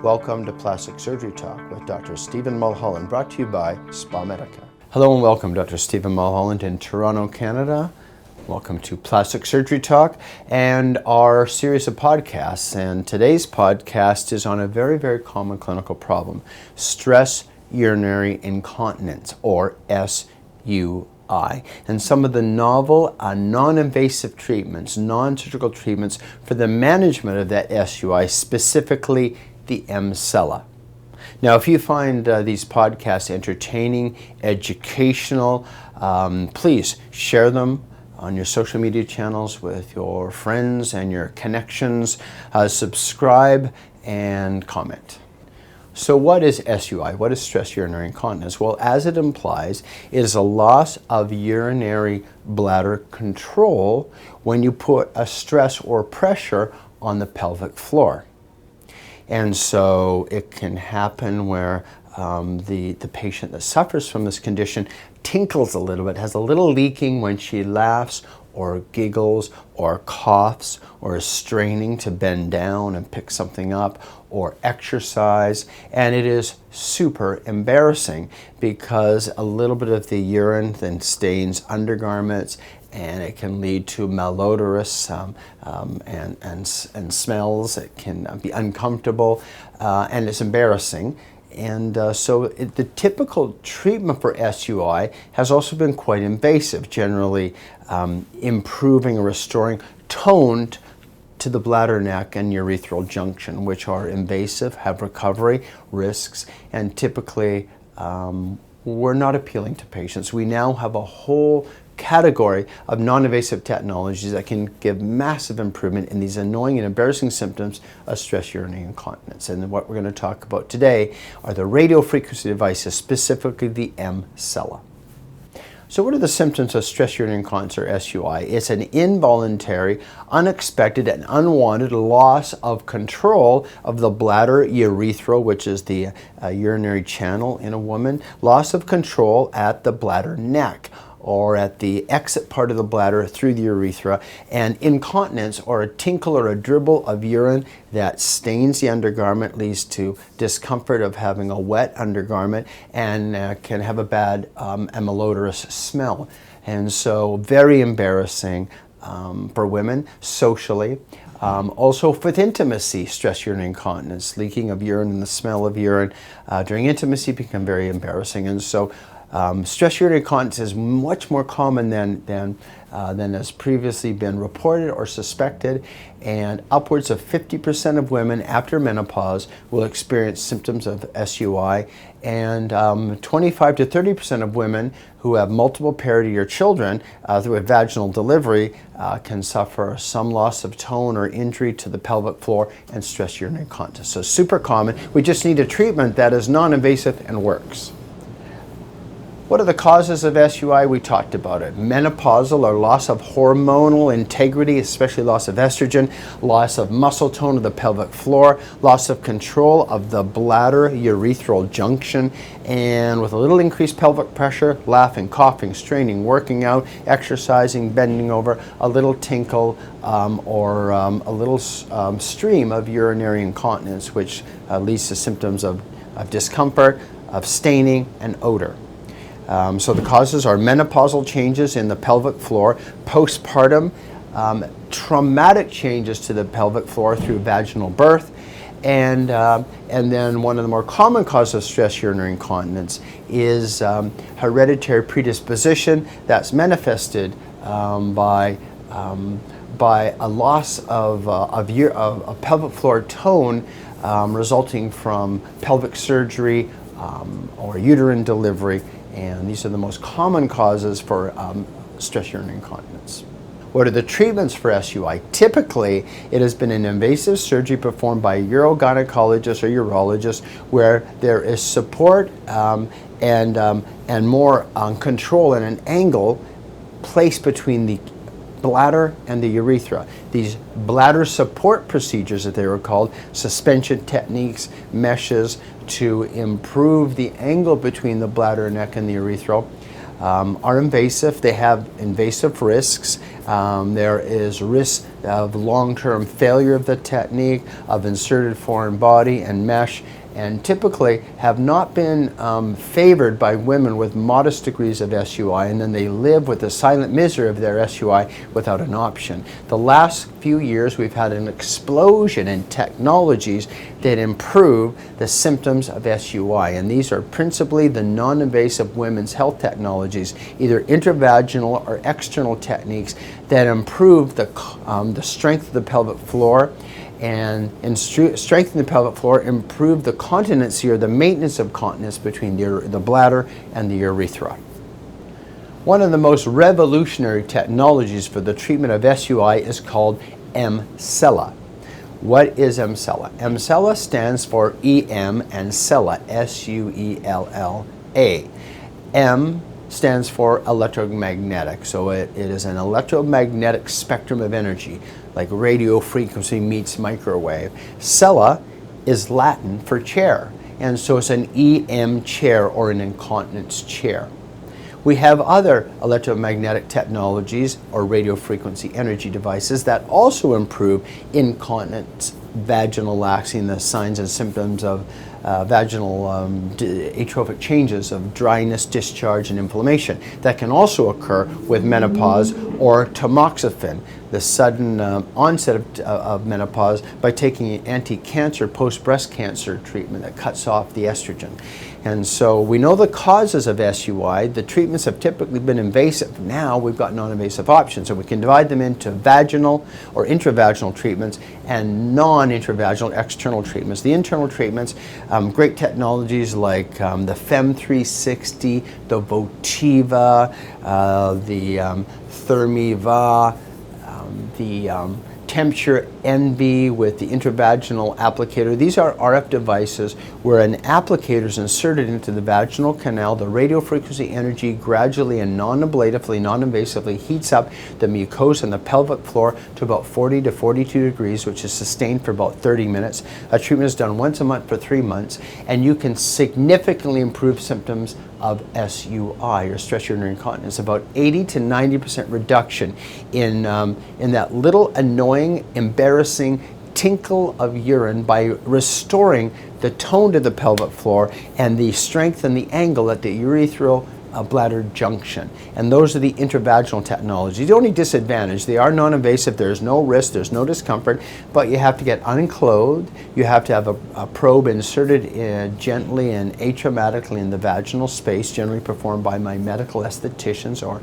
Welcome to Plastic Surgery Talk with Dr. Stephen Mulholland, brought to you by Spa Medica. Hello and welcome, Dr. Stephen Mulholland in Toronto, Canada. Welcome to Plastic Surgery Talk and our series of podcasts. And today's podcast is on a very, very common clinical problem, stress urinary incontinence, or SUI. And some of the novel non-invasive treatments, non-surgical treatments for the management of that SUI, specifically the EMSella. Now, if you find these podcasts entertaining, educational, please share them on your social media channels with your friends and your connections. Subscribe and comment. So what is SUI? What is stress urinary incontinence? Well, as it implies, it is a loss of urinary bladder control when you put a stress or pressure on the pelvic floor. And so it can happen where the patient that suffers from this condition tinkles a little bit, has a little leaking when she laughs or giggles or coughs or is straining to bend down and pick something up or exercise. And it is super embarrassing because a little bit of the urine then stains undergarments, and it can lead to malodorous and smells. It can be uncomfortable, and it's embarrassing. And so the typical treatment for SUI has also been quite invasive, generally improving or restoring tone to the bladder neck and urethral junction, which are invasive, have recovery risks, and typically we're not appealing to patients. We now have a whole category of non-invasive technologies that can give massive improvement in these annoying and embarrassing symptoms of stress urinary incontinence. And what we're going to talk about today are the radiofrequency devices, specifically the EMSella. So what are the symptoms of stress urinary incontinence, or SUI? It's an involuntary, unexpected, and unwanted loss of control of the bladder urethra, which is the urinary channel in a woman, loss of control at the bladder neck, or at the exit part of the bladder through the urethra, and incontinence, or a tinkle or a dribble of urine that stains the undergarment, leads to discomfort of having a wet undergarment, and can have a bad and malodorous smell. And so very embarrassing for women socially. Also with intimacy, stress urinary incontinence, leaking of urine and the smell of urine during intimacy become very embarrassing. And so stress urinary incontinence is much more common than has previously been reported or suspected, and upwards of 50% of women after menopause will experience symptoms of SUI, and 25 to 30% of women who have multiple parity or children through a vaginal delivery can suffer some loss of tone or injury to the pelvic floor and stress urinary incontinence. So super common. We just need a treatment that is non-invasive and works. What are the causes of SUI? We talked about it. Menopausal, or loss of hormonal integrity, especially loss of estrogen, loss of muscle tone of the pelvic floor, loss of control of the bladder urethral junction, and with a little increased pelvic pressure, laughing, coughing, straining, working out, exercising, bending over, a little tinkle or a little stream of urinary incontinence, which leads to symptoms of discomfort, of staining, and odor. So the causes are menopausal changes in the pelvic floor, postpartum, traumatic changes to the pelvic floor through vaginal birth, and then one of the more common causes of stress urinary incontinence is hereditary predisposition that's manifested by a loss of pelvic floor tone resulting from pelvic surgery or uterine delivery. And these are the most common causes for stress urinary incontinence. What are the treatments for SUI? Typically, it has been an invasive surgery performed by a urogynecologist or urologist, where there is support and more control and an angle placed between the bladder and the urethra. These bladder support procedures, that they were called, suspension techniques, meshes, to improve the angle between the bladder neck and the urethra, are invasive. They have invasive risks. There is risk of long-term failure of the technique, of inserted foreign body and mesh, and typically have not been favored by women with modest degrees of SUI, and then they live with the silent misery of their SUI without an option. The last few years we've had an explosion in technologies that improve the symptoms of SUI, and these are principally the non-invasive women's health technologies, either intravaginal or external techniques that improve the strength of the pelvic floor, and strengthen the pelvic floor, improve the continency or the maintenance of continence between the bladder and the urethra. One of the most revolutionary technologies for the treatment of SUI is called EMSella. What is EMSella? EMSella stands for EM and Sella, S-U-E-L-L-A. M stands for electromagnetic, so it is an electromagnetic spectrum of energy, like radio frequency meets microwave. Sella is Latin for chair, and so it's an EM chair or an incontinence chair. We have other electromagnetic technologies or radio frequency energy devices that also improve incontinence, vaginal laxing, the signs and symptoms of vaginal atrophic changes of dryness, discharge, and inflammation that can also occur with menopause, or tamoxifen, the sudden onset of menopause, by taking an anti-cancer post-breast cancer treatment that cuts off the estrogen. And so we know the causes of SUI. The treatments have typically been invasive. Now we've got non-invasive options, so we can divide them into vaginal or intravaginal treatments and non-intravaginal external treatments. The internal treatments, great technologies like the FEM 360, the Votiva, the Thermiva, the Temperature NB with the intravaginal applicator. These are RF devices where an applicator is inserted into the vaginal canal. The radio frequency energy gradually and non-ablatively, non-invasively heats up the mucosa and the pelvic floor to about 40 to 42 degrees, which is sustained for about 30 minutes. A treatment is done once a month for 3 months, and you can significantly improve symptoms of SUI, or stress urinary incontinence. About 80 to 90% reduction in that little annoying, embarrassing tinkle of urine by restoring the tone to the pelvic floor and the strength and the angle at the urethral bladder junction. And those are the intravaginal technologies. The only disadvantage, they are non-invasive, there's no risk, there's no discomfort, but you have to get unclothed, you have to have a probe inserted gently and atraumatically in the vaginal space, generally performed by my medical estheticians or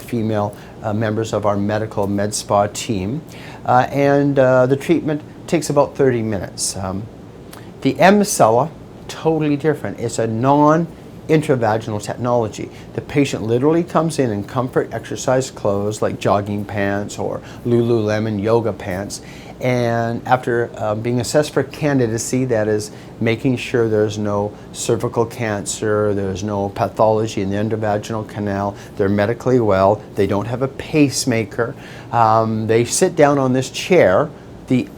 female members of our medical med spa team. The treatment takes about 30 minutes. The EMSella, totally different. It's a non-intravaginal technology. The patient literally comes in comfort exercise clothes like jogging pants or Lululemon yoga pants, and after being assessed for candidacy, that is making sure there's no cervical cancer, there's no pathology in the endovaginal canal, they're medically well, they don't have a pacemaker, they sit down on this chair, the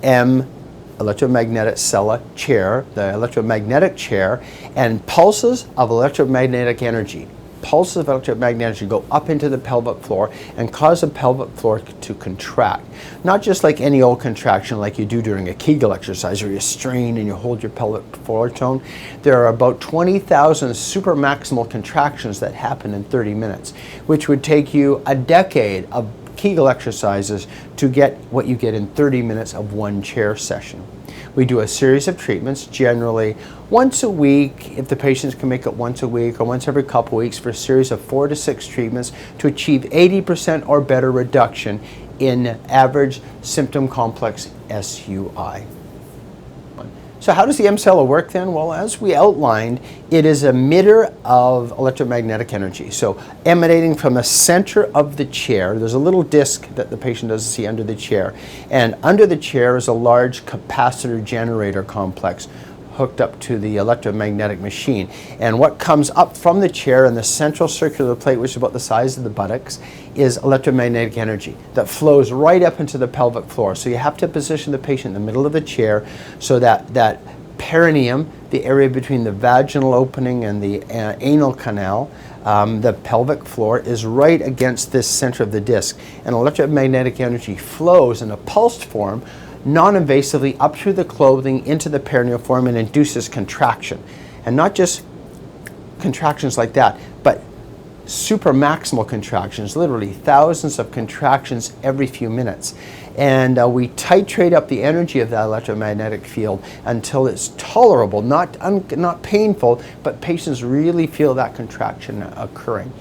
electromagnetic Sella chair, the electromagnetic chair, and pulses of electromagnetic energy go up into the pelvic floor and cause the pelvic floor to contract. Not just like any old contraction like you do during a Kegel exercise where you strain and you hold your pelvic floor tone. There are about 20,000 supermaximal contractions that happen in 30 minutes, which would take you a decade of Kegel exercises to get what you get in 30 minutes of one chair session. We do a series of treatments, generally once a week, if the patients can make it once a week, or once every couple weeks, for a series of 4 to 6 treatments to achieve 80% or better reduction in average symptom complex SUI. So how does the EMSella work then? Well, as we outlined, it is an emitter of electromagnetic energy. So emanating from the center of the chair, there's a little disc that the patient doesn't see under the chair. And under the chair is a large capacitor generator complex hooked up to the electromagnetic machine. And what comes up from the chair in the central circular plate, which is about the size of the buttocks, is electromagnetic energy that flows right up into the pelvic floor. So you have to position the patient in the middle of the chair so that perineum, the area between the vaginal opening and the anal canal. The pelvic floor is right against this center of the disc, and electromagnetic energy flows in a pulsed form non-invasively up through the clothing into the perineal form and induces contraction. And not just contractions like that, but supramaximal contractions, literally thousands of contractions every few minutes. And we titrate up the energy of that electromagnetic field until it's tolerable, not painful, but patients really feel that contraction occurring.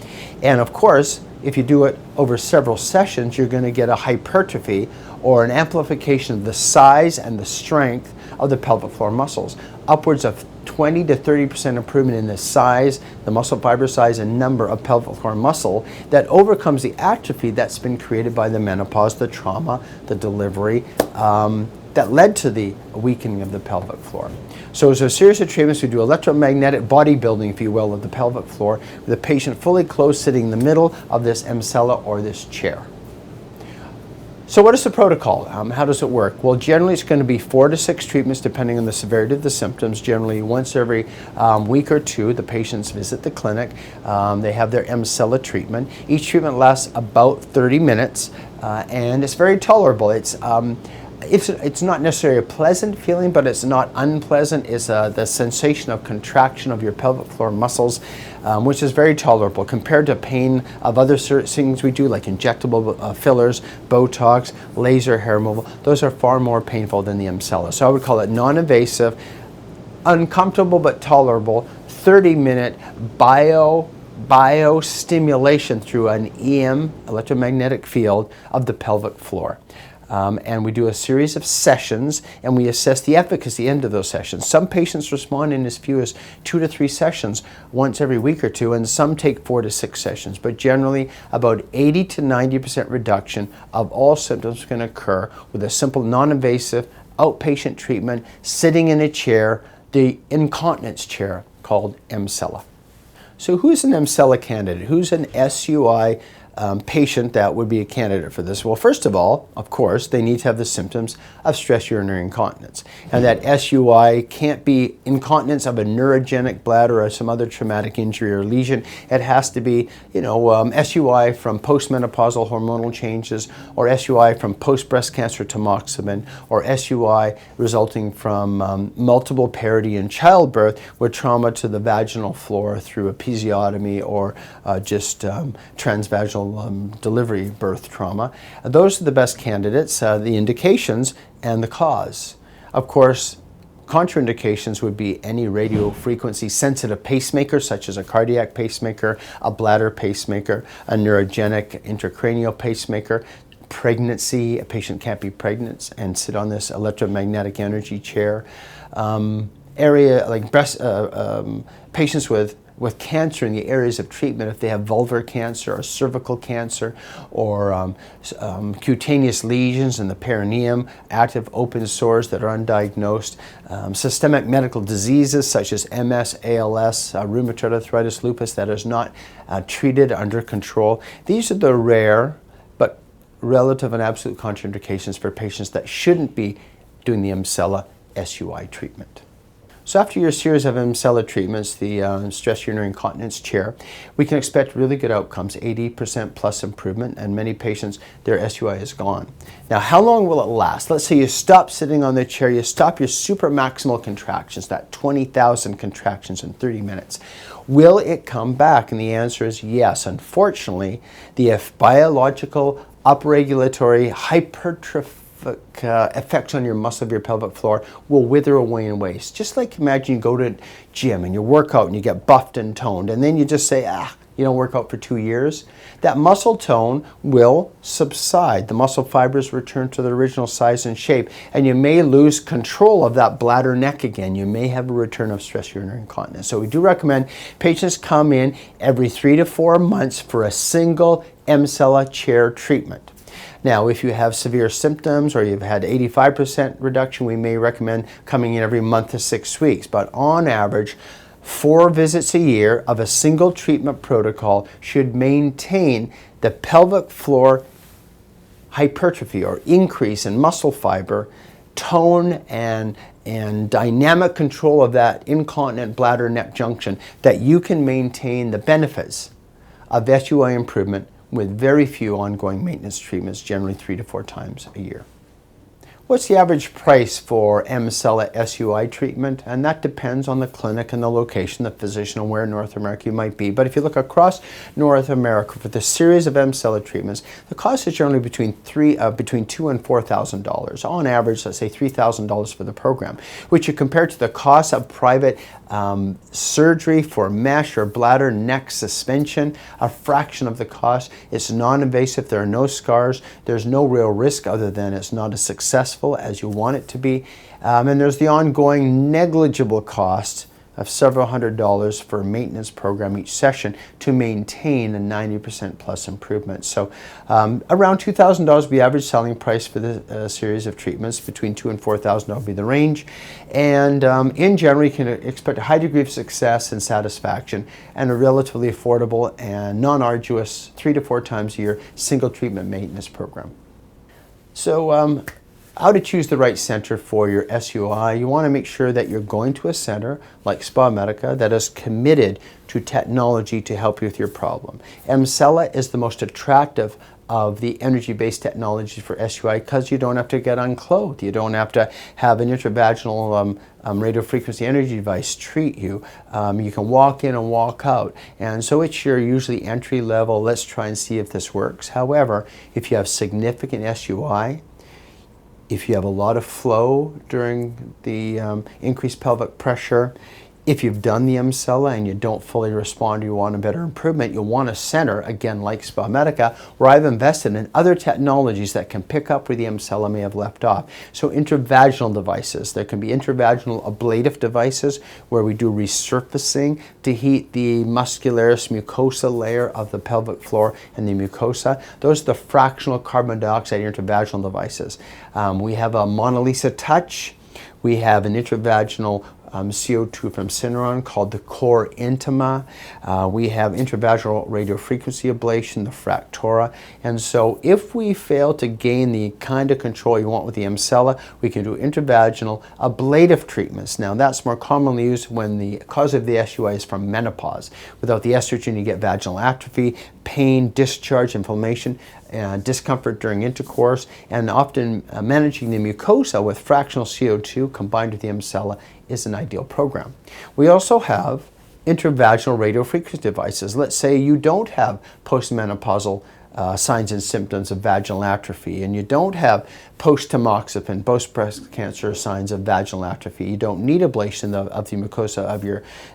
And of course, if you do it over several sessions, you're going to get a hypertrophy or an amplification of the size and the strength of the pelvic floor muscles. Upwards of 20 to 30% improvement in the size, the muscle fiber size and number of pelvic floor muscle that overcomes the atrophy that's been created by the menopause, the trauma, the delivery that led to the weakening of the pelvic floor. So as a series of treatments, we do electromagnetic bodybuilding, if you will, of the pelvic floor with the patient fully closed sitting in the middle of this EMSella or this chair. So what is the protocol? How does it work? Well, generally it's going to be 4 to 6 treatments depending on the severity of the symptoms. Generally once every week or two, the patients visit the clinic. They have their EMSella treatment. Each treatment lasts about 30 minutes and it's very tolerable. It's not necessarily a pleasant feeling, but it's not unpleasant. It's the sensation of contraction of your pelvic floor muscles, which is very tolerable compared to pain of other things we do, like injectable fillers, Botox, laser hair removal. Those are far more painful than the EMSella. So I would call it non-invasive, uncomfortable but tolerable, 30-minute biostimulation through an EM, electromagnetic field, of the pelvic floor. And we do a series of sessions and we assess the efficacy end of those sessions. Some patients respond in as few as 2 to 3 sessions once every week or two, and some take 4 to 6 sessions. But generally about 80 to 90% reduction of all symptoms can occur with a simple non-invasive outpatient treatment sitting in a chair, the incontinence chair called EMSella. So who's an EMSella candidate? Who's an SUI patient that would be a candidate for this? Well, first of all, of course, they need to have the symptoms of stress urinary incontinence. And that SUI can't be incontinence of a neurogenic bladder or some other traumatic injury or lesion. It has to be, SUI from postmenopausal hormonal changes, or SUI from post-breast cancer tamoxifen, or SUI resulting from multiple parity in childbirth with trauma to the vaginal floor through episiotomy or just transvaginal delivery birth trauma. Those are the best candidates, the indications and the cause. Of course, contraindications would be any radio frequency sensitive pacemaker, such as a cardiac pacemaker, a bladder pacemaker, a neurogenic intracranial pacemaker. Pregnancy, a patient can't be pregnant and sit on this electromagnetic energy chair. Area like breast, patients with cancer in the areas of treatment, if they have vulvar cancer or cervical cancer or cutaneous lesions in the perineum, active open sores that are undiagnosed, systemic medical diseases such as MS, ALS, rheumatoid arthritis, lupus that is not treated under control. These are the rare but relative and absolute contraindications for patients that shouldn't be doing the EMSella SUI treatment. So after your series of EMSella treatments, the stress urinary incontinence chair, we can expect really good outcomes, 80% plus improvement, and many patients, their SUI is gone. Now, how long will it last? Let's say you stop sitting on the chair, you stop your supramaximal contractions, that 20,000 contractions in 30 minutes. Will it come back? And the answer is yes. Unfortunately, the biological upregulatory hypertrophy effects on your muscle of your pelvic floor will wither away and waste. Just like imagine you go to gym and you work out and you get buffed and toned, and then you just say, you don't work out for 2 years. That muscle tone will subside. The muscle fibers return to their original size and shape, and you may lose control of that bladder neck again. You may have a return of stress urinary incontinence. So we do recommend patients come in every 3 to 4 months for a single EMSella chair treatment. Now, if you have severe symptoms or you've had 85% reduction, we may recommend coming in every month to 6 weeks. But on average, 4 visits a year of a single treatment protocol should maintain the pelvic floor hypertrophy or increase in muscle fiber tone and dynamic control of that incontinent bladder neck junction that you can maintain the benefits of SUI improvement with very few ongoing maintenance treatments, generally 3 to 4 times a year. What's the average price for EMSella SUI treatment? And that depends on the clinic and the location, the physician, and where in North America you might be. But if you look across North America for the series of EMSella treatments, the cost is generally between $2,000 and $4,000. On average, let's say $3,000 for the program, which you compare to the cost of private surgery for mesh or bladder neck suspension, a fraction of the cost. It's non-invasive. There are no scars. There's no real risk other than it's not as successful as you want it to be. And there's the ongoing negligible cost of several $100s for a maintenance program each session to maintain a 90% plus improvement. So around $2,000 would be average selling price for the series of treatments. Between $2,000 and $4,000 would be the range. And in general, you can expect a high degree of success and satisfaction and a relatively affordable and non-arduous 3 to 4 times a year single treatment maintenance program. So how to choose the right center for your SUI. You want to make sure that you're going to a center like Spa Medica that is committed to technology to help you with your problem. EMSella is the most attractive of the energy-based technologies for SUI because you don't have to get unclothed. You don't have to have an intravaginal radiofrequency energy device treat you. You can walk in and walk out. And so it's your usually entry level, let's try and see if this works. However, if you have significant SUI, if you have a lot of flow during the increased pelvic pressure, if you've done the EMSella and you don't fully respond, you want a better improvement, you'll want a center, again, like Spa Medica, where I've invested in other technologies that can pick up where the EMSella may have left off. So intravaginal devices. There can be intravaginal ablative devices where we do resurfacing to heat the muscularis mucosa layer of the pelvic floor and the mucosa. Those are the fractional carbon dioxide intravaginal devices. We have a Mona Lisa Touch. We have an intravaginal CO2 from Syneron called the Core Intima. We have intravaginal radiofrequency ablation, the Fractora. And so if we fail to gain the kind of control you want with the EMSella, we can do intravaginal ablative treatments. Now that's more commonly used when the cause of the SUI is from menopause. Without the estrogen, you get vaginal atrophy, pain, discharge, inflammation, discomfort during intercourse, and often managing the mucosa with fractional CO2 combined with the EMSella is an ideal program. We also have intravaginal radiofrequency devices. Let's say you don't have postmenopausal signs and symptoms of vaginal atrophy, and you don't have post-tamoxifen, post-breast cancer signs of vaginal atrophy. You don't need ablation of the mucosa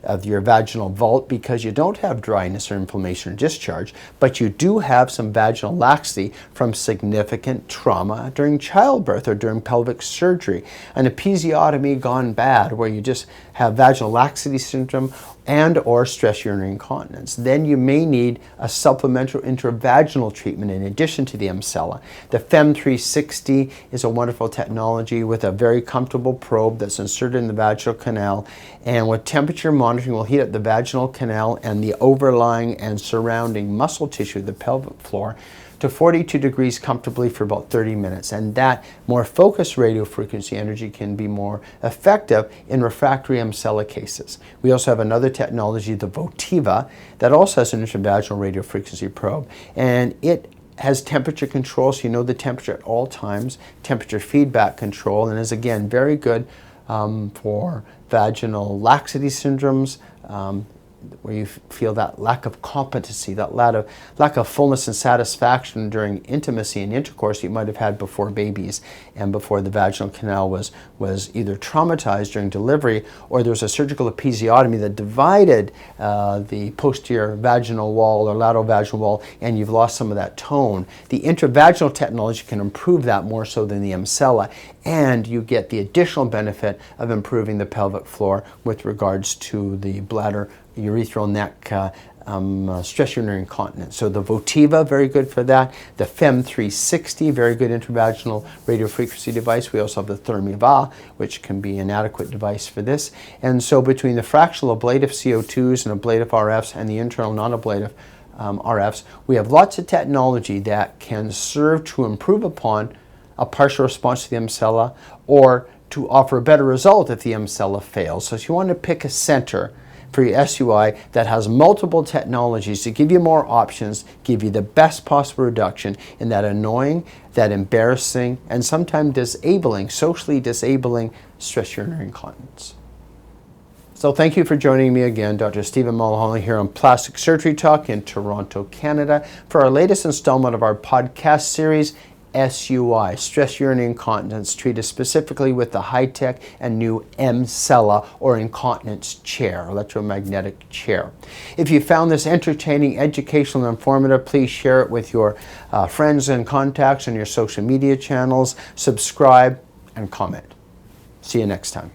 of your vaginal vault because you don't have dryness or inflammation or discharge, but you do have some vaginal laxity from significant trauma during childbirth or during pelvic surgery, an episiotomy gone bad where you just have vaginal laxity syndrome and or stress urinary incontinence. Then you may need a supplemental intravaginal treatment in addition to the EMSella. The FEM 360 is a wonderful technology with a very comfortable probe that's inserted in the vaginal canal, and with temperature monitoring will heat up the vaginal canal and the overlying and surrounding muscle tissue of the pelvic floor to 42 degrees comfortably for about 30 minutes. And that more focused radiofrequency energy can be more effective in refractory EMSella cases. We also have another technology, the Votiva, that also has an intravaginal radiofrequency probe. And it has temperature control, so you know the temperature at all times, temperature feedback control, and is again very good for vaginal laxity syndromes, where you feel that lack of competency, that lack of fullness and satisfaction during intimacy and intercourse you might have had before babies and before the vaginal canal was either traumatized during delivery or there was a surgical episiotomy that divided the posterior vaginal wall or lateral vaginal wall, and you've lost some of that tone. The intravaginal technology can improve that more so than the EMSella, and you get the additional benefit of improving the pelvic floor with regards to the bladder, urethral neck, stress urinary incontinence. So the Votiva, very good for that. The FEM 360, very good intravaginal radiofrequency device. We also have the Thermiva, which can be an adequate device for this. And so between the fractional ablative CO2s and ablative RFs and the internal non-ablative RFs, we have lots of technology that can serve to improve upon a partial response to the EMSella, or to offer a better result if the EMSella fails. So if you want to pick a center for your SUI that has multiple technologies to give you more options, give you the best possible reduction in that annoying, that embarrassing, and sometimes disabling, socially disabling stress urinary incontinence. So thank you for joining me again, Dr. Stephen Mulholland here on Plastic Surgery Talk in Toronto, Canada, for our latest installment of our podcast series, SUI, stress urinary incontinence, treated specifically with the high-tech and new EMSella, or incontinence chair, electromagnetic chair. If you found this entertaining, educational, and informative, please share it with your friends and contacts on your social media channels, subscribe, and comment. See you next time.